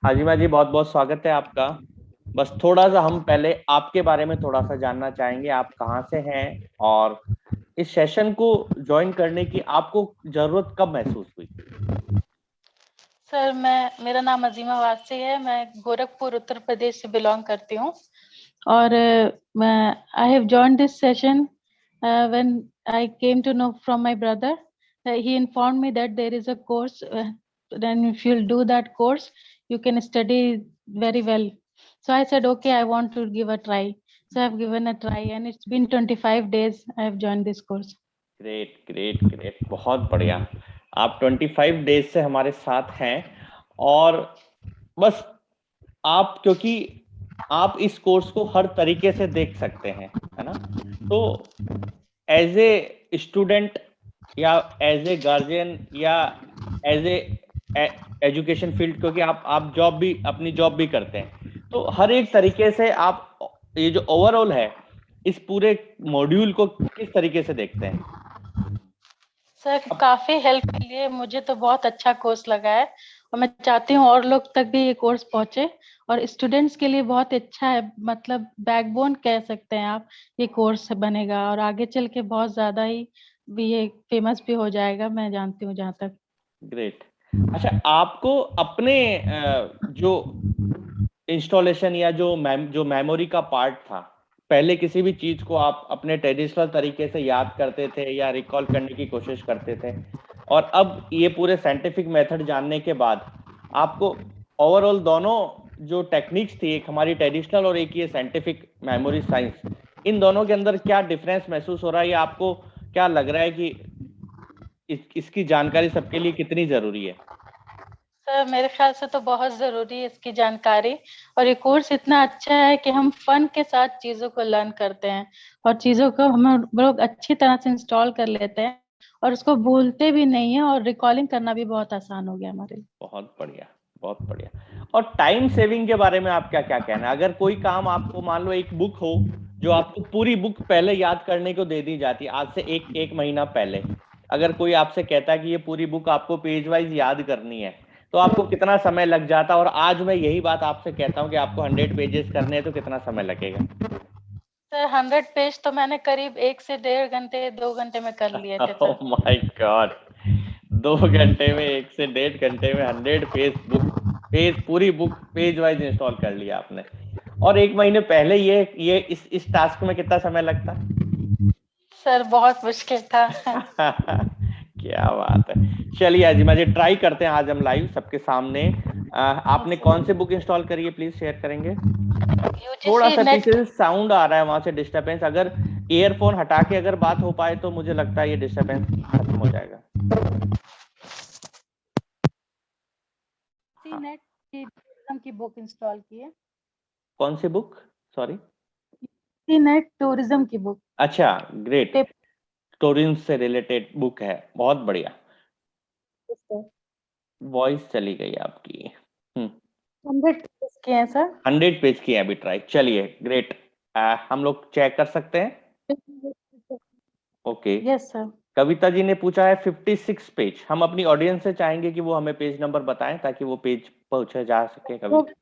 हाजिमा जी, बहुत बहुत स्वागत है आपका। बस थोड़ा सा हम पहले आपके बारे में थोड़ा सा जानना चाहेंगे, आप कहाँ से हैं और इस सेशन को ज्वाइन करने की आपको जरूरत कब महसूस हुई? सर मेरा नाम अजीमा वासी है। मैं गोरखपुर उत्तर प्रदेश से बिलोंग करती हूँ और मैं I have joined this session when I came to know from my brother. He informed me that there is a course, then if you'll do that course you can study very well. So I said okay, I want to give a try. So I have given a try and it's been 25 days I have joined this course. Great great great, बहुत बढ़िया। आप 25 days से हमारे साथ हैं और बस आप, क्योंकि आप इस कोर्स को हर तरीके से देख सकते हैं, है ना? तो एज ए स्टूडेंट या एज ए गार्जियन या एज ए एजुकेशन फील्ड, क्योंकि आप जॉब भी, अपनी जॉब भी करते हैं, तो हर एक तरीके से आप ये जो ओवरऑल है इस पूरे मॉड्यूल को किस तरीके से देखते हैं? सर काफी हेल्प के लिए मुझे तो बहुत अच्छा कोर्स लगा है और मैं चाहती हूँ और लोग तक भी ये कोर्स पहुंचे और स्टूडेंट्स के लिए बहुत अच्छा है। मतलब बैकबोन कह सकते हैं आप, ये कोर्स बनेगा और आगे चल के बहुत ज्यादा ही भी ये फेमस भी हो जाएगा, मैं जानती हूँ जहाँ तक। ग्रेट। अच्छा, आपको अपने जो इंस्टॉलेशन या जो मेमोरी का पार्ट था, पहले किसी भी चीज को आप अपने ट्रेडिशनल तरीके से याद करते थे या रिकॉल करने की कोशिश करते थे, और अब ये पूरे साइंटिफिक मेथड जानने के बाद आपको ओवरऑल दोनों जो टेक्निक्स थी, एक हमारी ट्रेडिशनल और एक ये साइंटिफिक मेमोरी साइंस, इन दोनों के अंदर क्या डिफरेंस महसूस हो रहा है, या आपको क्या लग रहा है कि इसकी जानकारी सबके लिए कितनी जरूरी है? सर मेरे ख्याल से तो बहुत जरूरी है इसकी जानकारी। और ये कोर्स इतना अच्छा है कि हम फन के साथ चीजों को लर्न करते हैं और चीजों को हम लोग अच्छी तरह से इंस्टॉल कर लेते हैं और उसको भूलते भी नहीं है और रिकॉर्डिंग करना भी बहुत आसान हो गया हमारे लिए। बहुत बढ़िया, बहुत बढ़िया। और टाइम सेविंग के बारे में आप क्या क्या कहना है? अगर कोई काम आपको, मान लो एक बुक हो जो आपको पूरी बुक पहले याद करने को दे दी जाती है, आज से एक एक महीना पहले, अगर कोई आपसे कहता है कि ये पूरी बुक आपको पेज वाइज याद करनी है, तो आपको कितना समय लग जाता? और आज मैं यही बात आपसे कहता हूँ कि आपको 100 पेजेस करने हैं, तो कितना समय लगेगा? सर 100 पेज तो मैंने करीब 1 से 1.5 घंटे 2 घंटे में कर लिए थे सर। Oh my God! 2 घंटे में, 1 से 1.5 घंटे में 100 पेज बुक, पूरी बुक पेज वाइज इंस्टॉल कर लिया आपने। और एक महीने पहले ये इस टास्क में कितना समय लगता? सर बहुत मुश्किल था। क्या बात है। चलिए अजीमा जी, ट्राई करते हैं आज हम लाइव सबके सामने। आपने कौन सी बुक इंस्टॉल करी है, प्लीज शेयर करेंगे? थोड़ा यूजीसी सा नेट। पीछे से साउंड आ रहा है, वहां से डिस्टरबेंस। अगर ईयरफोन हटा के अगर बात हो पाए तो मुझे लगता है ये डिस्टरबेंस खत्म हो जाएगा। हाँ। नेट की टूरिज्म की बुक इंस्टॉल की है। कौन सी बुक? सॉरी। नेट टूरिज्म की बुक। अच्छा, ग्रेट। टूरिज्म से रिलेटेड बुक है, बहुत बढ़िया। वॉइस चली गई आपकी। 100 पेज के हैं सर। 100 पेज की है अभी ट्राई। चलिए ग्रेट। हम लोग चेक कर सकते हैं। Okay. Yes sir. Kavita ji ने पूछा है 56 पेज। हम अपनी ऑडियंस से चाहेंगे कि वो हमें पेज नंबर बताएं ताकि वो पेज पहुंचे जा सके। वो Kavita,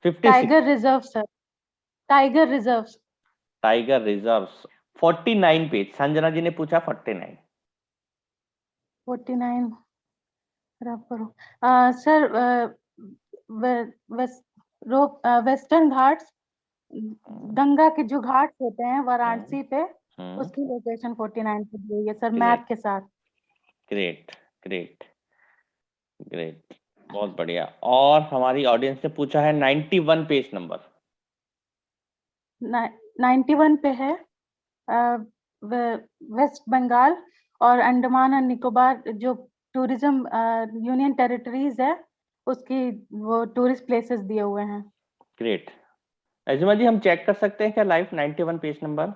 56। Tiger reserve sir. Tiger reserve. Tiger reserve. 49 page. Sanjana ji ने पूछा 49। 49 बराबर हो। Sir we, west, western Ghats, Ganga के जो घाट होते हैं वाराणसी पे, उसकी लोकेशन 49 पे दी हुई है सर, ग्रेट मैप के साथ। ग्रेट ग्रेट ग्रेट, बहुत बढ़िया। और हमारी ऑडियंस ने पूछा है 91 पेज नंबर। 91 पे है। वेस्ट बंगाल और अंडमान एंड निकोबार जो टूरिज्म यूनियन टेरिटरीज है, उसकी वो टूरिस्ट प्लेसेस दिए हुए हैं। ग्रेट। अजमा जी, हम चेक कर सकते हैं क्या live 91 page number?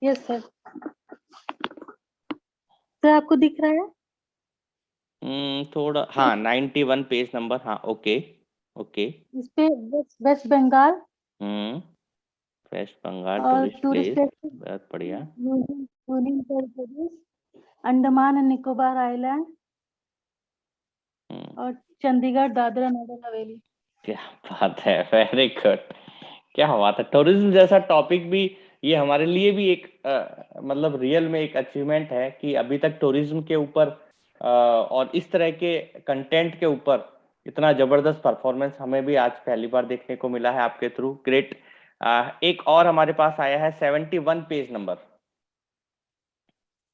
Yes sir. Sir आपको दिख रहा है? थोड़ा, हाँ, 91 पेज नंबर, हाँ, ओके। ओके। इस पे वेस्ट बंगाल हम्म वेस्ट बंगाल और टूरिस्ट टूरिस्ट प्लेस, प्लेस बहुत बढ़िया। Union territories, Andaman and Nicobar island और चंडीगढ़, दादरा नगर हवेली। क्या बात है, वेरी गुड, क्या बात है। टूरिज्म जैसा टॉपिक भी, ये हमारे लिए भी एक मतलब रियल में एक अचीवमेंट है कि अभी तक टूरिज्म के ऊपर और इस तरह के कंटेंट के ऊपर इतना जबरदस्त परफॉर्मेंस हमें भी आज पहली बार देखने को मिला है आपके थ्रू। ग्रेट। एक और हमारे पास आया है 71 पेज नंबर।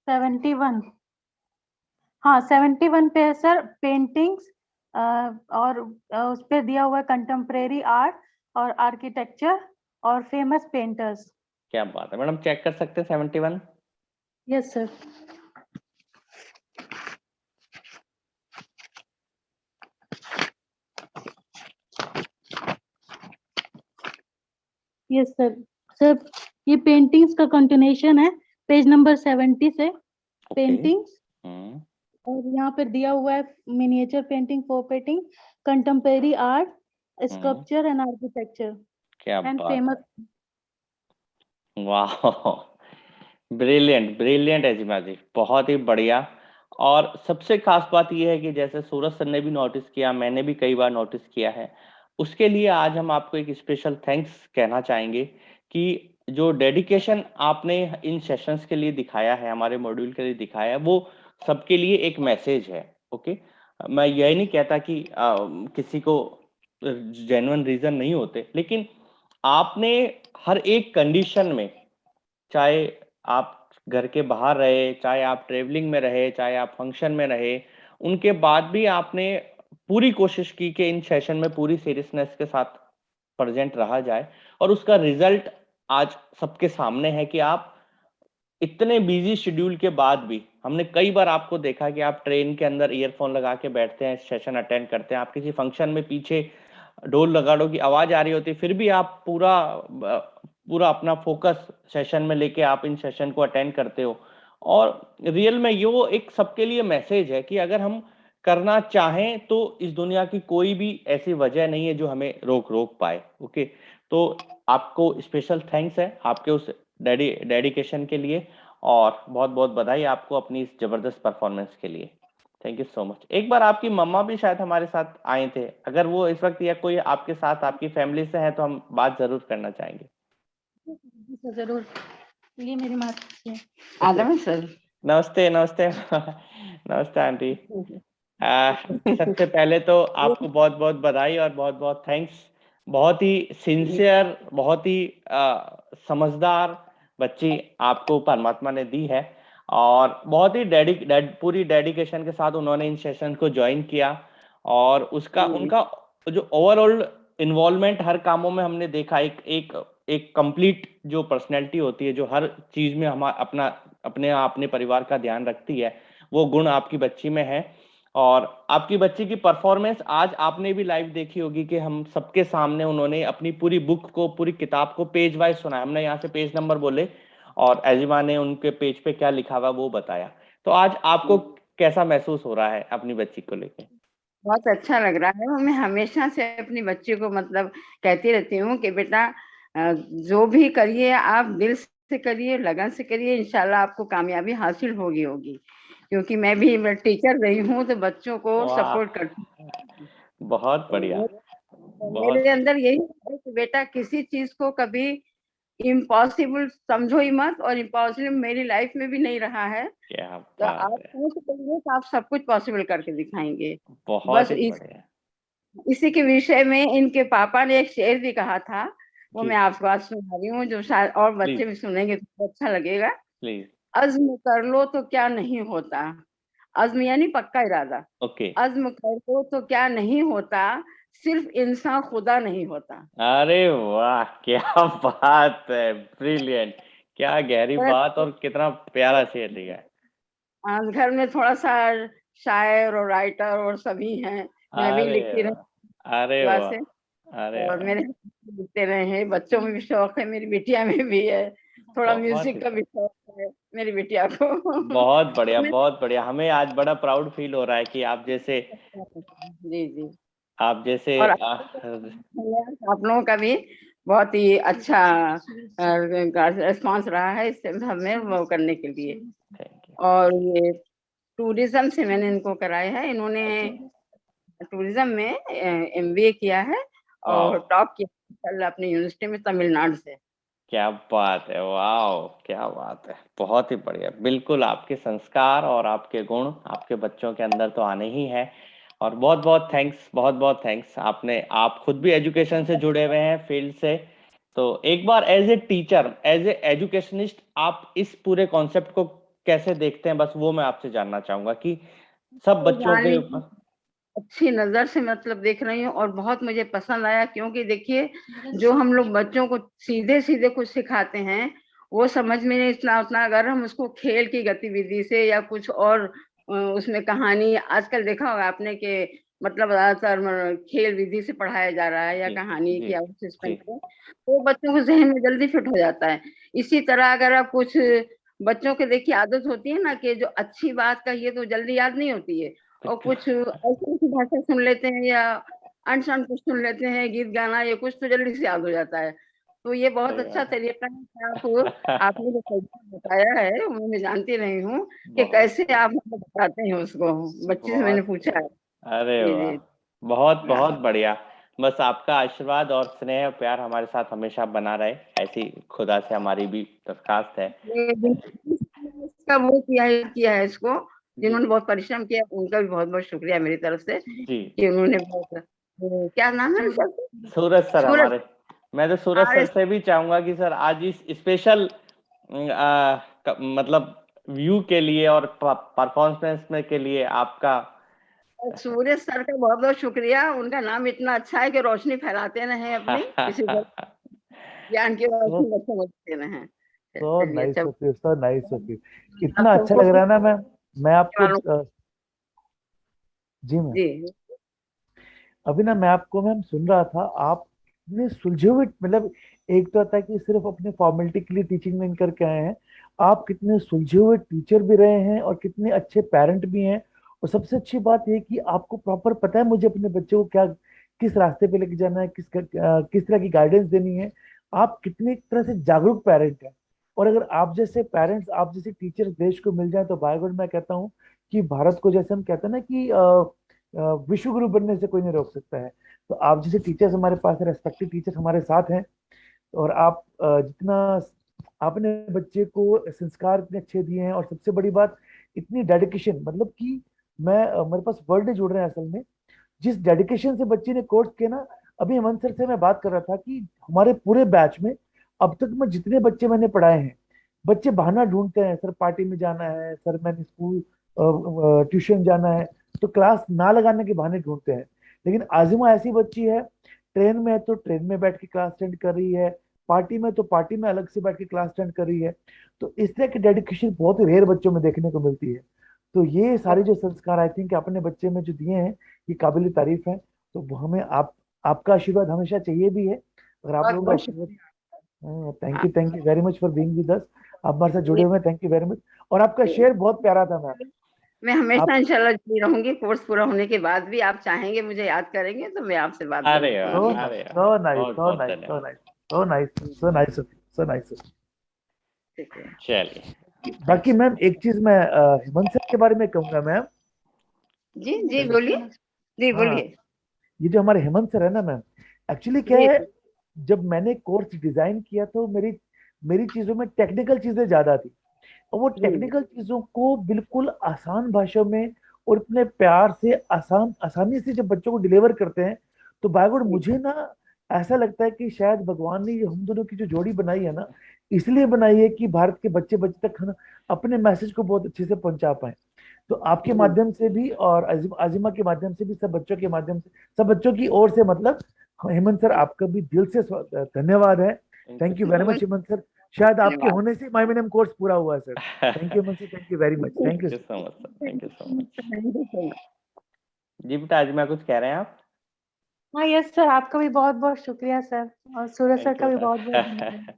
71, हाँ 71 पे है सर, पेंटिंग्स और उस पे दिया हुआ है कंटेम्प्रेरी आर्ट और आर्किटेक्चर और फेमस पेंटर्स। क्या बात है मैडम, चेक कर सकते हैं 71? Yes sir. Yes sir. Sir ये पेंटिंग्स का कंटिन्यूशन है पेज नंबर 70 से। पेंटिंग्स और यहाँ पर दिया हुआ है miniature painting, painting, contemporary art, sculpture and architecture क्या एंड बात फेमस। है, वाह, ब्रिलियंट ब्रिलियंट अजीमा जी, बहुत ही बढ़िया। और सबसे खास बात यह है कि जैसे सूरज सर ने भी नोटिस किया, मैंने भी कई बार नोटिस किया है, उसके लिए आज हम आपको एक स्पेशल थैंक्स कहना चाहेंगे कि जो डेडिकेशन आपने इन सेशंस के लिए दिखाया है, हमारे मॉड्यूल के लिए दिखाया है, वो सबके लिए एक मैसेज है। ओके, मैं यही नहीं कहता कि किसी को जेन्युइन रीजन नहीं होते, लेकिन आपने हर एक कंडीशन में, चाहे आप घर के बाहर रहे, चाहे आप ट्रेवलिंग में रहे, चाहे आप फंक्शन में रहे, उनके बाद भी आपने पूरी कोशिश की कि इन सेशन में पूरी सीरियसनेस के साथ प्रेजेंट रहा जाए, और उसका रिजल्ट आज सबके सामने है कि आप इतने बिजी शेड्यूल के बाद भी, हमने कई बार आपको देखा कि आप ट्रेन के अंदर ईयरफोन लगा के बैठते हैं, सेशन अटेंड करते हैं, आप किसी फंक्शन में पीछे ढोल लगाड़ो की आवाज आ रही होती है, फिर भी आप पूरा अपना फोकस सेशन में लेके आप इन सेशन को अटेंड करते हो। और रियल में ये एक सबके लिए मैसेज है कि अगर हम करना चाहें तो इस दुनिया की कोई भी ऐसी वजह नहीं है जो हमें रोक पाए। ओके, तो आपको स्पेशल थैंक्स है आपके उस डेडिकेशन के लिए, और बहुत बहुत बधाई आपको अपनी इस जबरदस्त परफॉर्मेंस के लिए। Thank you so much. एक बार आपकी मम्मा भी शायद हमारे साथ आए थे, अगर वो इस वक्त या कोई आपके साथ आपकी फैमिली से है तो हम बात जरूर करना चाहेंगे। जरूर, ये मेरी माँ है। आदम सर, नमस्ते नमस्ते नमस्ते आंटी। सबसे पहले तो आपको बहुत बहुत बधाई और बहुत बहुत थैंक्स। बहुत ही सिंसियर, बहुत ही समझदार बच्ची आपको परमात्मा ने दी है, और बहुत ही पूरी डेडिकेशन के साथ उन्होंने इन सेशन को ज्वाइन किया, और उसका उनका जो ओवरऑल इन्वॉल्वमेंट हर कामों में हमने देखा, एक कंप्लीट जो पर्सनैलिटी होती है, जो हर चीज में हम अपने परिवार का ध्यान रखती है, वो गुण आपकी बच्ची में है। और आपकी बच्ची की परफॉर्मेंस आज आपने भी लाइव देखी होगी कि हम सबके सामने उन्होंने अपनी पूरी बुक को, पूरी किताब को पेज वाइज सुनाया। हमने यहाँ से पेज नंबर बोले और एजिमा ने उनके पेज पे क्या लिखा हुआ वो बताया। तो आज आपको कैसा महसूस हो रहा है अपनी बच्ची को लेके? बहुत अच्छा लग रहा है। मैं हमेशा से अपनी बच्ची को मतलब कहती रहती हूँ कि बेटा जो भी करिए आप दिल से करिए, लगन से करिए, इंशाल्लाह आपको कामयाबी हासिल होगी। क्योंकि मैं भी टीचर रही हूँ तो बच्चों को सपोर्ट करती हूँ। बहुत बढ़िया। मेरे अंदर यही है कि बेटा किसी चीज को कभी इम्पॉसिबल समझो ही मत, और इम्पॉसिबल मेरी लाइफ में भी नहीं रहा है। क्या तो बात आप है, सोच करिए तो आप सब कुछ पॉसिबल करके दिखाएंगे। बहुत बस ही बढ़िया इसी के विषय में इनके पापा ने एक शेर भी कहा था, वो जी। मैं आपको आज सुना रही हूँ, जो शायद और बच्चे प्लीज भी सुनेंगे तो अच्छा लगेगा। प्लीज। अज़्म कर लो तो क्या नहीं होता, अज़्म यानी पक्का इरादा, ओके। अज़्म कर लो तो क्या नहीं होता, सिर्फ इंसान खुदा नहीं होता। अरे वाह, क्या बात है, ब्रिलियंट, क्या गहरी बात और कितना प्यारा शेर लिया है। आज घर में थोड़ा सा शायर और राइटर और सभी हैं, मैं भी अरे लिखती रहती वाह, अरे हूँ से, वाह, अरे और वाह, मेरे लिखते रहे हैं। बच्चों में भी शौक है, मेरी बिटिया में भी है, थोड़ा बहुत ही म्यूजिक का भी शौक है मेरी बिटिया को। बहुत बढ़िया, बहुत बढ़िया। हमें आज बड़ा प्राउड फील हो रहा है कि जी जी, आप जैसे और आप लोगों का भी बहुत ही अच्छा रिस्पॉन्स रहा है इस हमें वो करने के लिए। Thank you. और ये टूरिज्म से मैंने इनको कराया है, इन्होंने टूरिज्म में MBA किया है और वाह, टॉप किया इंशाल्लाह अपनी यूनिवर्सिटी में तमिलनाडु से। क्या बात है, वाह क्या बात है, बहुत ही बढ़िया। बिल्कुल आपके संस्कार और आपके गुण आपके बच्चों के अंदर तो आने ही है। और बहुत बहुत थैंक्स, बहुत बहुत थैंक्स। आप खुद भी एजुकेशन से जुड़े हुए हैं, फील्ड से। तो एक बार as a teacher, as a educationist, आप इस पूरे कॉन्सेप्ट को कैसे देखते हैं, बस वो मैं आपसे जानना चाहूंगा कि सब बच्चों जान के लीजिए ऊपर। अच्छी नजर से मतलब देख रही हूँ और बहुत मुझे पसंद आया, क्योंकि देखिए जो हम लोग बच्चों को सीधे सीधे कुछ सिखाते हैं वो समझ में नहीं इतना उतना, अगर हम उसको खेल की गतिविधि से या कुछ और उसमें कहानी, आजकल देखा होगा आपने कि मतलब ज्यादातर खेल विधि से पढ़ाया जा रहा है या जी कहानी जी की और सिस्टम जी से, तो बच्चों को जहन में जल्दी फिट हो जाता है। इसी तरह अगर आप कुछ बच्चों के देखिए आदत होती है ना कि जो अच्छी बात कहिए तो जल्दी याद नहीं होती है, और कुछ ऐसी ऐसी भाषा सुन लेते हैं या अनशन कुछ सुन लेते हैं, गीत गाना ये कुछ तो जल्दी से याद हो जाता है। तो ये बहुत सही अच्छा बात तरीका है कि है। आपने जो तरीका बताया है वो मैं जानती नहीं हूँ कि बहुत कैसे आप मतलब बताते हैं उसको, बच्चे से मैंने बहुत पूछा है। अरे जी वाह, जी। बहुत बहुत बढ़िया। बस आपका आशीर्वाद और स्नेह और प्यार हमारे साथ हमेशा बना रहे, ऐसी खुदा से हमारी भी दरखास्त है। इसका वो किया है इसको, जी जिन्होंने बहुत परिश्रम किया उनका भी बहुत बहुत शुक्रिया मेरी तरफ से जी। कि उन्होंने बहुत क्या नाम है सर? सूरज सर सूरज। हमारे, मैं तो सूरज सर आर से भी चाहूंगा कि सर आज इस स्पेशल मतलब व्यू के लिए और परफॉर्मेंस में के लिए आपका। सूरज सर का बहुत बहुत शुक्रिया, उनका नाम इतना अच्छा है कि रोशनी फैलाते रहे अपनी, किसी को ज्ञान की So रोशनी बच्चों को देते रहे। so चलिए nice अच्छा। of you, so nice of you. आप इतना अच्छा सबको लग रहा है ना मैम। मैं आपको वालों जी मैम, जी अभी ना मैं आपको मैम सुन रहा था, आप इतने सुलझे हुए, मतलब एक तो आता है कि सिर्फ अपने फॉर्मेलिटी के लिए टीचिंग नहीं करके आए हैं, आप कितने सुलझे हुए टीचर भी रहे हैं और कितने अच्छे पेरेंट भी हैं। और सबसे अच्छी बात यह कि आपको प्रॉपर पता है मुझे अपने बच्चे को क्या, किस रास्ते पे लेके जाना है, किस तरह की गाइडेंस देनी है। आप कितने एक तरह से जागरूक पेरेंट हैं। और अगर आप जैसे पेरेंट्स, आप जैसे टीचर देश को मिल जाए तो बाय गॉड मैं कहता हूँ कि भारत को, जैसे हम कहते हैं ना कि विश्व गुरु बनने से कोई नहीं रोक सकता है। तो आप जैसे टीचर्स हमारे पास है, रेस्पेक्टेड टीचर्स हमारे साथ हैं। और आप जितना आपने बच्चे को संस्कार इतने अच्छे दिए हैं, और सबसे बड़ी बात इतनी डेडिकेशन, मतलब कि मेरे पास वर्ड जुड़ रहे हैं असल में, जिस डेडिकेशन से बच्चे ने कोर्स किया ना। अभी हेमंत सर से मैं बात कर रहा था कि हमारे पूरे बैच में अब तक मैं जितने बच्चे मैंने पढ़ाए हैं, बच्चे बहाना ढूंढते हैं, सर पार्टी में जाना है, सर मैंने स्कूल ट्यूशन जाना है, तो क्लास ना लगाने के बहाने ढूंढते हैं। लेकिन आजिमा ऐसी बच्ची है, ट्रेन में है तो ट्रेन में बैठ के क्लास अटेंड कर रही है, पार्टी में तो पार्टी में अलग से बैठ के क्लास अटेंड कर रही है। तो इस तरह की डेडिकेशन बहुत ही रेयर बच्चों में देखने को मिलती है। तो ये सारे जो संस्कार आई थिंक अपने बच्चे में जो दिए हैं, ये काबिल तारीफ है। तो वो हमें आपका आशीर्वाद हमेशा चाहिए भी है। अगर आप बहुत लोगों का बहुत आशीर्वाद, शुक्रिया। Thank you very much for being with us. आप हमारे साथ जुड़े जी, हुए हैं, थैंक यू वेरी मच। और आपका शेयर बहुत प्यारा था मैम। मैं हमेशा आप इंशाल्लाह जुड़ी रहूंगी, कोर्स पूरा होने के बाद भी आप चाहेंगे मुझे याद करेंगे तो मैं आपसे बात अरे जरूर वाह, सो करूंगी। नाइस, अरे वाह, सो नाइस, बहुत सो बहुत नाइस, सो धन्यवाद। Nice, so nice, so nice, so nice. ठीक है। चलिए, बाकी थैंक्स। मैम एक चीज मैं हेमंत सर के बारे में कहूंगा मैम। जी जी हेलो, बोलिए। जी हाँ, बोलिए। ये जो हमारे हेमंत सर है ना मैम, एक्चुअली क्या जी है, जी जब मैंने कोर्स डिजाइन किया तो मेरी मेरी चीजों में टेक्निकल चीजें ज्यादा थी। और वो जी टेक्निकल चीजों को बिल्कुल आसान भाषा में और इतने प्यार से आसानी से जब बच्चों को डिलीवर करते हैं, तो बाय गॉड जी मुझे ना ऐसा लगता है कि शायद भगवान ने ये हम दोनों की जो जोड़ी बनाई है ना, इसलिए बनाई है कि भारत के बच्चे बच्चे तक है ना अपने मैसेज को बहुत अच्छे से पहुंचा पाए। तो आपके जी माध्यम से भी और आजिमा के माध्यम से भी, सब बच्चों के माध्यम से, सब बच्चों की ओर से, मतलब हेमंत सर आपका भी दिल से धन्यवाद है। Thank you thank you so very Hemant much Hemant sir. शायद आपके धन्यवाद। होने से माई मिनिमम कोर्स पूरा हुआ sir. Thank you Hemant sir, thank you very much, thank you thank you sir. So much sir, thank you so much. Thank you so much. जी बेटा, आज मैं कुछ कह रहे हैं आप? हाँ यस सर, आपका भी बहुत बहुत शुक्रिया सर, और सूरज सर थैंक यू का भी बहुत बहुत बेटा। धन्यवाद।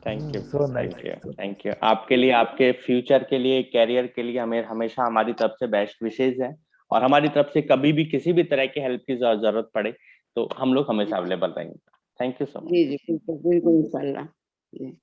Thank you, so nice, thank you, so thank you. आपके लिए, आपके फ्यूचर के लिए, कैरियर के लिए हमें हमेशा हमारी तरफ से बेस्ट विशेष है। और हमारी तरफ से कभी भी किसी भी तरह की हेल्प की जरूरत पड़े तो हम लोग हमेशा अवेलेबल रहेंगे। Thank you so much. जी जी बिल्कुल बिल्कुल इंशाल्लाह जी।